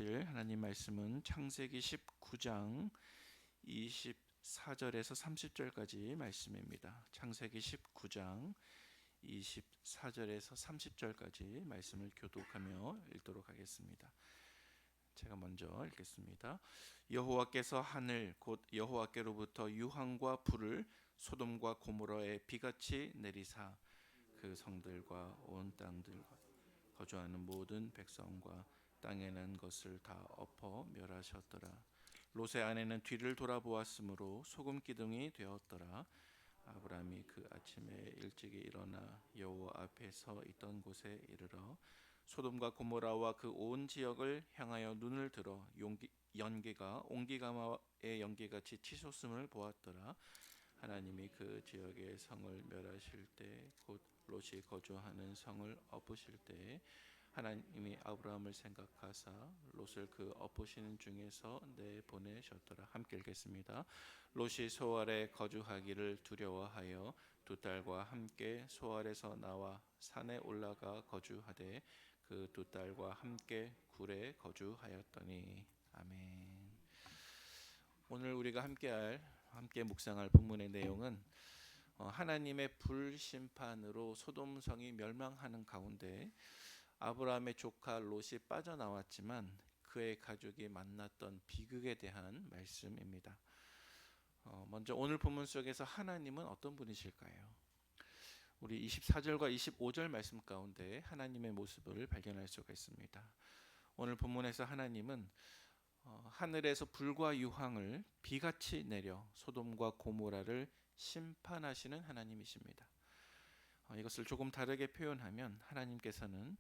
보실 하나님 말씀은 창세기 19장 24절에서 30절까지 말씀입니다. 창세기 19장 24절에서 30절까지 말씀을 교독하며 읽도록 하겠습니다. 제가 먼저 읽겠습니다. 여호와께서 하늘 곧 여호와께로부터 유황과 불을 소돔과 고모라에 비같이 내리사 그 성들과 온 땅들과 거주하는 모든 백성과 땅에 난 것을 다 엎어 멸하셨더라. 롯의 아내는 뒤를 돌아보았으므로 소금 기둥이 되었더라. 아브라함이 그 아침에 일찍이 일어나 여호와 앞에 서 있던 곳에 이르러 소돔과 고모라와 그 온 지역을 향하여 눈을 들어 연기가 옹기가마의 연기같이 치솟음을 보았더라. 하나님이 그 지역의 성을 멸하실 때 곧 롯이 거주하는 성을 엎으실 때 하나님이 아브라함을 생각하사 롯을 그 엎으시는 중에서 내보내셨더라. 함께 읽겠습니다. 롯이 소알에 거주하기를 두려워하여 두 딸과 함께 소알에서 나와 산에 올라가 거주하되 그 두 딸과 함께 굴에 거주하였더니. 아멘. 오늘 우리가 함께 묵상할 본문의 내용은 하나님의 불심판으로 소돔성이 멸망하는 가운데 아브라함의 조카 롯이 빠져나왔지만 그의 가족이 만났던 비극에 대한 말씀입니다. 먼저 오늘 본문 속에서 하나님은 어떤 분이실까요? 우리 24절과 25절 말씀 가운데 하나님의 모습을 발견할 수가 있습니다. 오늘 본문에서 하나님은 하늘에서 불과 유황을 비같이 내려 소돔과 고모라를 심판하시는 하나님이십니다. 이것을 조금 다르게 표현하면 하나님께서는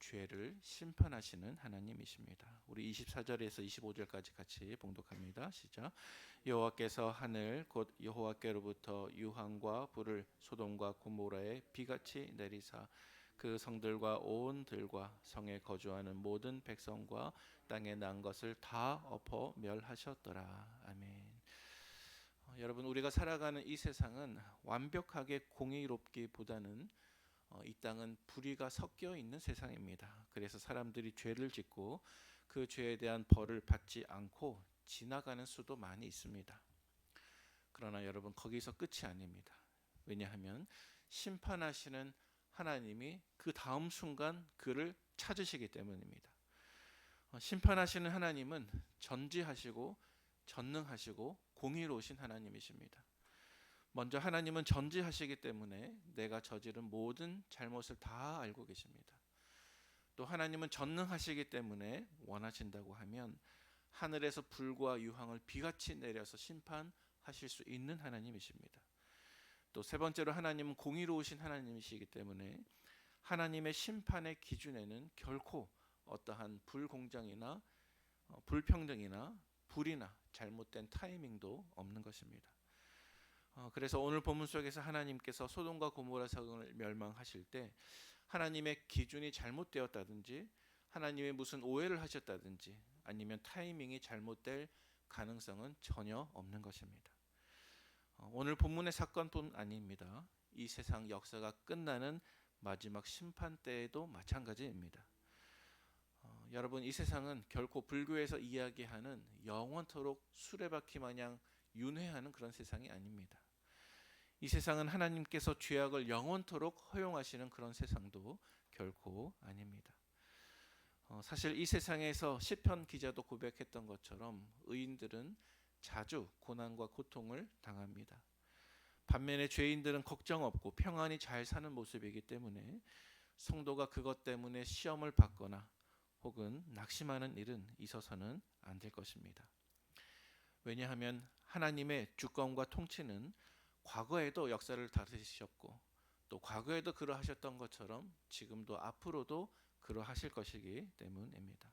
죄를 심판하시는 하나님이십니다. 우리 24절에서 25절까지 같이 봉독합니다. 시작. 여호와께서 하늘 곧 여호와께로부터 유황과 불을 소돔과 고모라에 비같이 내리사 그 성들과 온 들과 성에 거주하는 모든 백성과 땅에 난 것을 다 엎어 멸하셨더라. 아멘. 여러분, 우리가 살아가는 이 세상은 완벽하게 공의롭기보다는 이 땅은 불의가 섞여 있는 세상입니다. 그래서 사람들이 죄를 짓고 그 죄에 대한 벌을 받지 않고 지나가는 수도 많이 있습니다. 그러나 여러분, 거기서 끝이 아닙니다. 왜냐하면 심판하시는 하나님이 그 다음 순간 그를 찾으시기 때문입니다. 심판하시는 하나님은 전지하시고 전능하시고 공의로우신 하나님이십니다. 먼저 하나님은 전지하시기 때문에 내가 저지른 모든 잘못을 다 알고 계십니다. 또 하나님은 전능하시기 때문에 원하신다고 하면 하늘에서 불과 유황을 비같이 내려서 심판하실 수 있는 하나님이십니다. 또 세 번째로 하나님은 공의로우신 하나님이시기 때문에 하나님의 심판의 기준에는 결코 어떠한 불공정이나 불평등이나 불이나 잘못된 타이밍도 없는 것입니다. 그래서 오늘 본문 속에서 하나님께서 소돔과 고모라 성을 멸망하실 때 하나님의 기준이 잘못되었다든지 하나님이 무슨 오해를 하셨다든지 아니면 타이밍이 잘못될 가능성은 전혀 없는 것입니다. 오늘 본문의 사건뿐 아닙니다. 이 세상 역사가 끝나는 마지막 심판 때에도 마찬가지입니다. 여러분, 이 세상은 결코 불교에서 이야기하는 영원토록 수레바퀴 마냥 윤회하는 그런 세상이 아닙니다. 이 세상은 하나님께서 죄악을 영원토록 허용하시는 그런 세상도 결코 아닙니다. 사실 이 세상에서 시편 기자도 고백했던 것처럼 의인들은 자주 고난과 고통을 당합니다. 반면에 죄인들은 걱정 없고 평안히 잘 사는 모습이기 때문에 성도가 그것 때문에 시험을 받거나 혹은 낙심하는 일은 있어서는 안 될 것입니다. 왜냐하면 하나님의 주권과 통치는 과거에도 역사를 다루셨고 또 과거에도 그러하셨던 것처럼 지금도 앞으로도 그러하실 것이기 때문입니다.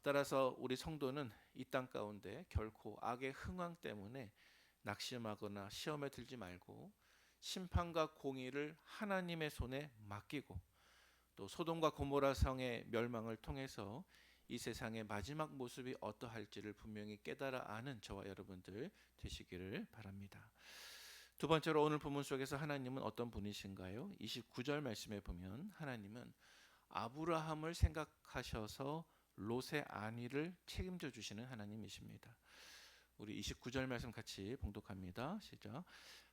따라서 우리 성도는 이 땅 가운데 결코 악의 흥황 때문에 낙심하거나 시험에 들지 말고 심판과 공의를 하나님의 손에 맡기고 또 소돔과 고모라 성의 멸망을 통해서 이 세상의 마지막 모습이 어떠할지를 분명히 깨달아 아는 저와 여러분들 되시기를 바랍니다. 두 번째로 오늘 본문 속에서 하나님은 어떤 분이신가요? 29절 말씀에 보면 하나님은 아브라함을 생각하셔서 롯의 안위를 책임져 주시는 하나님이십니다. 우리 29절 말씀 같이 봉독합니다. 시작.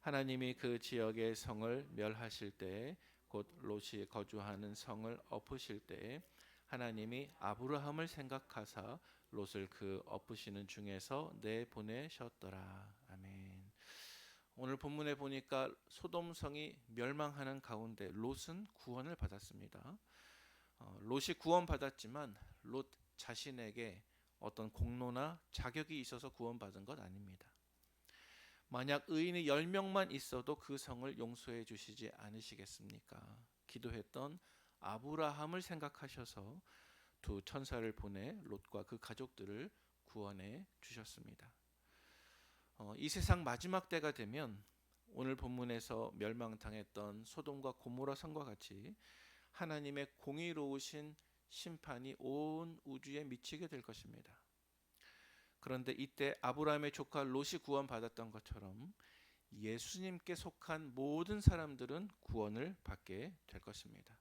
하나님이 그 지역의 성을 멸하실 때, 곧 롯이 거주하는 성을 엎으실 때, 하나님이 아브라함을 생각하사 롯을 그 엎으시는 중에서 내보내셨더라. 아멘. 오늘 본문에 보니까 소돔성이 멸망하는 가운데 롯은 구원을 받았습니다. 롯이 구원받았지만 롯 자신에게 어떤 공로나 자격이 있어서 구원받은 것 아닙니다. 만약 의인이 10명만 있어도 그 성을 용서해 주시지 않으시겠습니까? 기도했던 아브라함을 생각하셔서 두 천사를 보내 롯과 그 가족들을 구원해 주셨습니다. 이 세상 마지막 때가 되면 오늘 본문에서 멸망당했던 소돔과 고모라 성과 같이 하나님의 공의로우신 심판이 온 우주에 미치게 될 것입니다. 그런데 이때 아브라함의 조카 롯이 구원받았던 것처럼 예수님께 속한 모든 사람들은 구원을 받게 될 것입니다.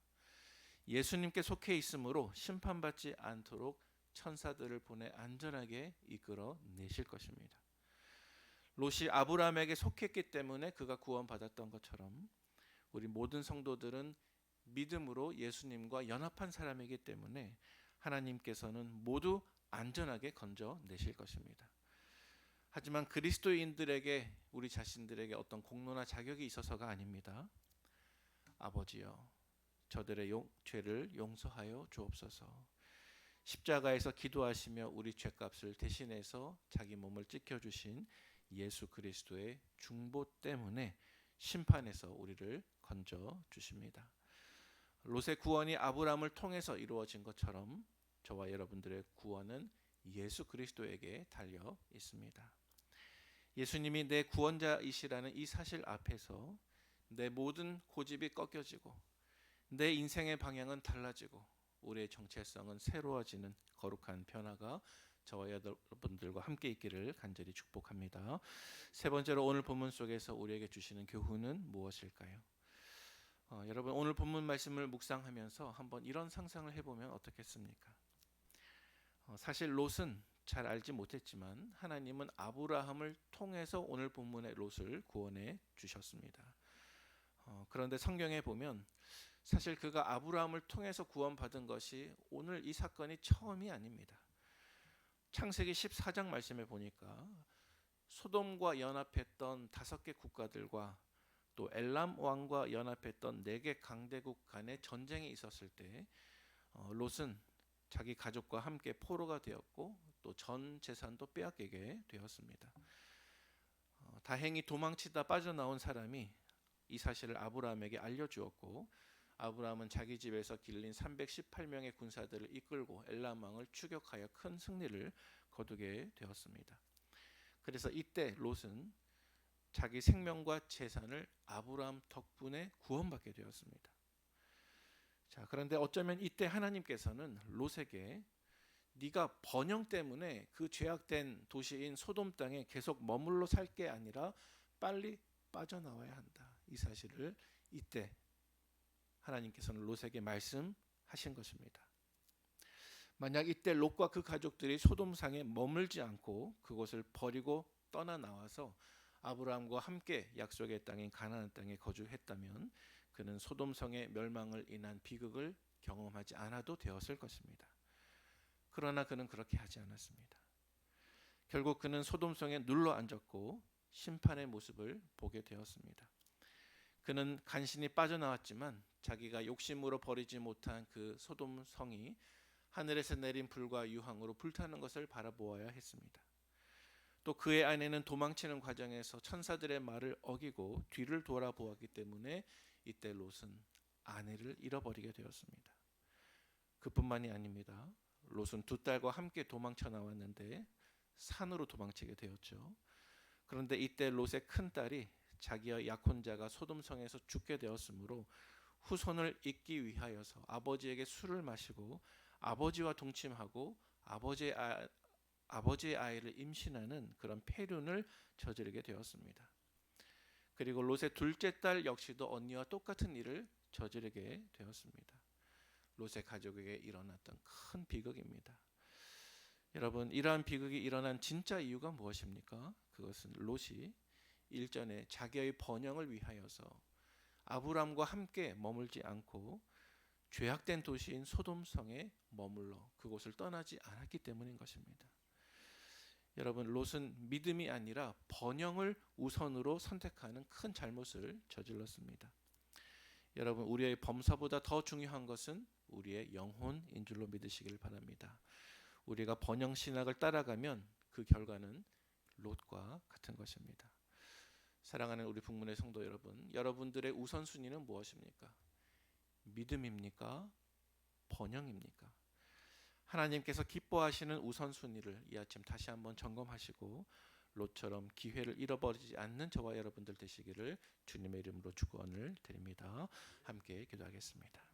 예수님께 속해 있으므로 심판받지 않도록 천사들을 보내 안전하게 이끌어 내실 것입니다. 롯이 아브라함에게 속했기 때문에 그가 구원받았던 것처럼 우리 모든 성도들은 믿음으로 예수님과 연합한 사람이기 때문에 하나님께서는 모두 안전하게 건져내실 것입니다. 하지만 그리스도인들에게, 우리 자신들에게 어떤 공로나 자격이 있어서가 아닙니다. 아버지여, 저들의 죄를 용서하여 주옵소서. 십자가에서 기도하시며 우리 죄값을 대신해서 자기 몸을 찢겨주신 예수 그리스도의 중보 때문에 심판에서 우리를 건져 주십니다. 롯의 구원이 아브라함을 통해서 이루어진 것처럼 저와 여러분들의 구원은 예수 그리스도에게 달려 있습니다. 예수님이 내 구원자이시라는 이 사실 앞에서 내 모든 고집이 꺾여지고 내 인생의 방향은 달라지고 우리의 정체성은 새로워지는 거룩한 변화가 저와 여러분들과 함께 있기를 간절히 축복합니다. 세 번째로 오늘 본문 속에서 우리에게 주시는 교훈은 무엇일까요? 여러분, 오늘 본문 말씀을 묵상하면서 한번 이런 상상을 해보면 어떻겠습니까? 사실 롯은 잘 알지 못했지만 하나님은 아브라함을 통해서 오늘 본문의 롯을 구원해 주셨습니다. 그런데 성경에 보면 사실 그가 아브라함을 통해서 구원받은 것이 오늘 이 사건이 처음이 아닙니다. 창세기 14장 말씀에 보니까 소돔과 연합했던 5개 국가들과 또 엘람 왕과 연합했던 4개 강대국 간의 전쟁이 있었을 때 롯은 자기 가족과 함께 포로가 되었고 또 전 재산도 빼앗기게 되었습니다. 다행히 도망치다 빠져나온 사람이 이 사실을 아브라함에게 알려주었고 아브라함은 자기 집에서 길린 318명의 군사들을 이끌고 엘람 왕을 추격하여 큰 승리를 거두게 되었습니다. 그래서 이때 롯은 자기 생명과 재산을 아브라함 덕분에 구원받게 되었습니다. 자, 그런데 어쩌면 이때 하나님께서는 롯에게 네가 번영 때문에 그 죄악된 도시인 소돔 땅에 계속 머물러 살 게 아니라 빨리 빠져나와야 한다. 이 사실을 이때 하나님께서는 롯에게 말씀하신 것입니다. 만약 이때 롯과 그 가족들이 소돔상에 머물지 않고 그곳을 버리고 떠나 나와서 아브라함과 함께 약속의 땅인 가나안 땅에 거주했다면 그는 소돔성의 멸망을 인한 비극을 경험하지 않아도 되었을 것입니다. 그러나 그는 그렇게 하지 않았습니다. 결국 그는 소돔성에 눌러 앉았고 심판의 모습을 보게 되었습니다. 그는 간신히 빠져나왔지만 자기가 욕심으로 버리지 못한 그 소돔성이 하늘에서 내린 불과 유황으로 불타는 것을 바라보아야 했습니다. 또 그의 아내는 도망치는 과정에서 천사들의 말을 어기고 뒤를 돌아보았기 때문에 이때 롯은 아내를 잃어버리게 되었습니다. 그뿐만이 아닙니다. 롯은 2딸과 함께 도망쳐 나왔는데 산으로 도망치게 되었죠. 그런데 이때 롯의 큰딸이 자기의 약혼자가 소돔성에서 죽게 되었으므로 후손을 잇기 위하여서 아버지에게 술을 마시고 아버지와 동침하고 아버지의 아이를 임신하는 그런 폐륜을 저지르게 되었습니다. 그리고 롯의 둘째 딸 역시도 언니와 똑같은 일을 저지르게 되었습니다. 롯의 가족에게 일어났던 큰 비극입니다. 여러분, 이러한 비극이 일어난 진짜 이유가 무엇입니까? 그것은 롯이 일전에 자기의 번영을 위하여서 아브람과 함께 머물지 않고 죄악된 도시인 소돔성에 머물러 그곳을 떠나지 않았기 때문인 것입니다. 여러분, 롯은 믿음이 아니라 번영을 우선으로 선택하는 큰 잘못을 저질렀습니다. 여러분, 우리의 범사보다 더 중요한 것은 우리의 영혼인 줄로 믿으시길 바랍니다. 우리가 번영 신학을 따라가면 그 결과는 롯과 같은 것입니다. 사랑하는 우리 북문의 성도 여러분, 여러분들의 우선순위는 무엇입니까? 믿음입니까? 번영입니까? 하나님께서 기뻐하시는 우선순위를 이 아침 다시 한번 점검하시고 롯처럼 기회를 잃어버리지 않는 저와 여러분들 되시기를 주님의 이름으로 축원을 드립니다. 함께 기도하겠습니다.